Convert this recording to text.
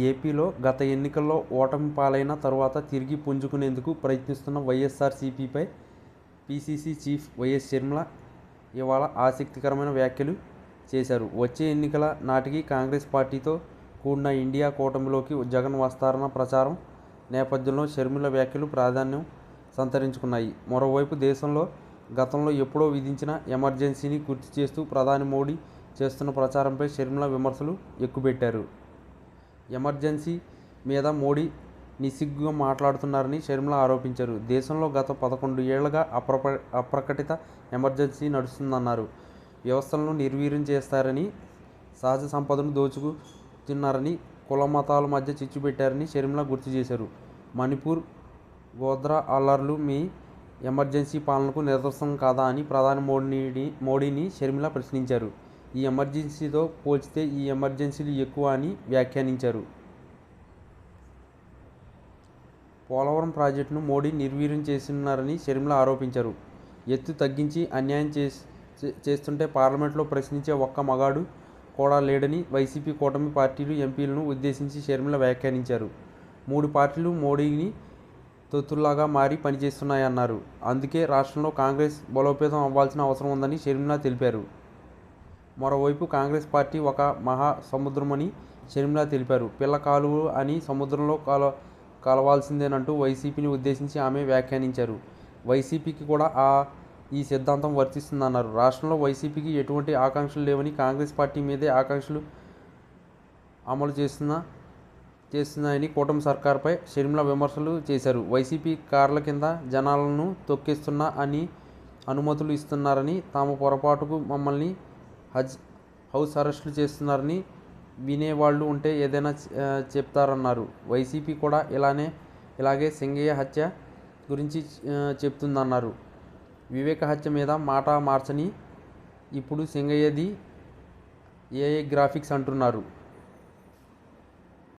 ఏపీలో గత ఎన్నికల్లో ఓటమి పాలైన తరువాత తిరిగి పుంజుకునేందుకు ప్రయత్నిస్తున్న వైఎస్ఆర్సీపీపై పీసీసీ చీఫ్ వైఎస్ షర్మిల ఇవాళ ఆసక్తికరమైన వ్యాఖ్యలు చేశారు. వచ్చే ఎన్నికల నాటికి కాంగ్రెస్ పార్టీతో కూడిన ఇండియా కూటమిలోకి జగన్ వస్తారన్న ప్రచారం నేపథ్యంలో షర్మిల వ్యాఖ్యలు ప్రాధాన్యం సంతరించుకున్నాయి. మరోవైపు దేశంలో గతంలో ఎప్పుడో విధించిన ఎమర్జెన్సీని గుర్తు చేస్తూ ప్రధాని మోడీ చేస్తున్న ప్రచారంపై షర్మిల విమర్శలు ఎక్కుపెట్టారు. ఎమర్జెన్సీ మీద మోడీ నిస్సిగ్గుగా మాట్లాడుతున్నారని షర్మిల ఆరోపించారు. దేశంలో గత 11 ఏళ్లుగా అప్రకటిత ఎమర్జెన్సీ నడుస్తుందన్నారు. వ్యవస్థలను నిర్వీర్యం చేస్తారని, సహజ సంపదను దోచుకుతున్నారని, కుల మతాల మధ్య చిచ్చు పెట్టారని షర్మిల గుర్తు చేశారు. మణిపూర్, గోద్రా అల్లర్లు మీ ఎమర్జెన్సీ పాలనకు నిదర్శనం కాదా అని ప్రధాని మోడీని షర్మిల ప్రశ్నించారు. ఈ ఎమర్జెన్సీతో పోల్చితే ఈ ఎమర్జెన్సీలు ఎక్కువ అని వ్యాఖ్యానించారు. పోలవరం ప్రాజెక్టును మోడీ నిర్వీర్యం చేస్తున్నారని షర్మిల ఆరోపించారు. ఎత్తు తగ్గించి అన్యాయం చేస్తుంటే పార్లమెంట్లో ప్రశ్నించే ఒక్క మగాడు కూడా లేడని వైసీపీ కూటమి పార్టీలు, ఎంపీలను ఉద్దేశించి షర్మిల వ్యాఖ్యానించారు. 3 పార్టీలు మోడీని తొత్తుల్లాగా మారి పనిచేస్తున్నాయన్నారు. అందుకే రాష్ట్రంలో కాంగ్రెస్ బలోపేతం అవ్వాల్సిన అవసరం ఉందని షర్మిల తెలిపారు. మరోవైపు కాంగ్రెస్ పార్టీ ఒక మహా సముద్రమని షర్మిల తెలిపారు. పిల్ల కాలువ అని సముద్రంలో కలవాల్సిందేనంటూ వైసీపీని ఉద్దేశించి ఆమె వ్యాఖ్యానించారు. వైసీపీకి కూడా ఈ సిద్ధాంతం వర్తిస్తుందన్నారు. రాష్ట్రంలో వైసీపీకి ఎటువంటి ఆకాంక్షలు లేవని, కాంగ్రెస్ పార్టీ మీదే ఆకాంక్షలు అమలు చేస్తున్నాయని కూటమి సర్కార్పై షర్మిల విమర్శలు చేశారు. వైసీపీ కార్ల కింద జనాలను తొక్కేస్తున్నా అని అనుమతులు ఇస్తున్నారని, తాము పొరపాటుకు మమ్మల్ని హౌస్ అరెస్టులు చేస్తున్నారని వినేవాళ్లు ఉంటే ఏదైనా చెప్తారన్నారు. వైసీపీ కూడా ఇలాగే సింగయ్య హత్య గురించి చెప్తుందన్నారు. వివేక హత్య మీద మాట మార్చని ఇప్పుడు సింగయ్యది ఏఐ గ్రాఫిక్స్ అంటున్నారు.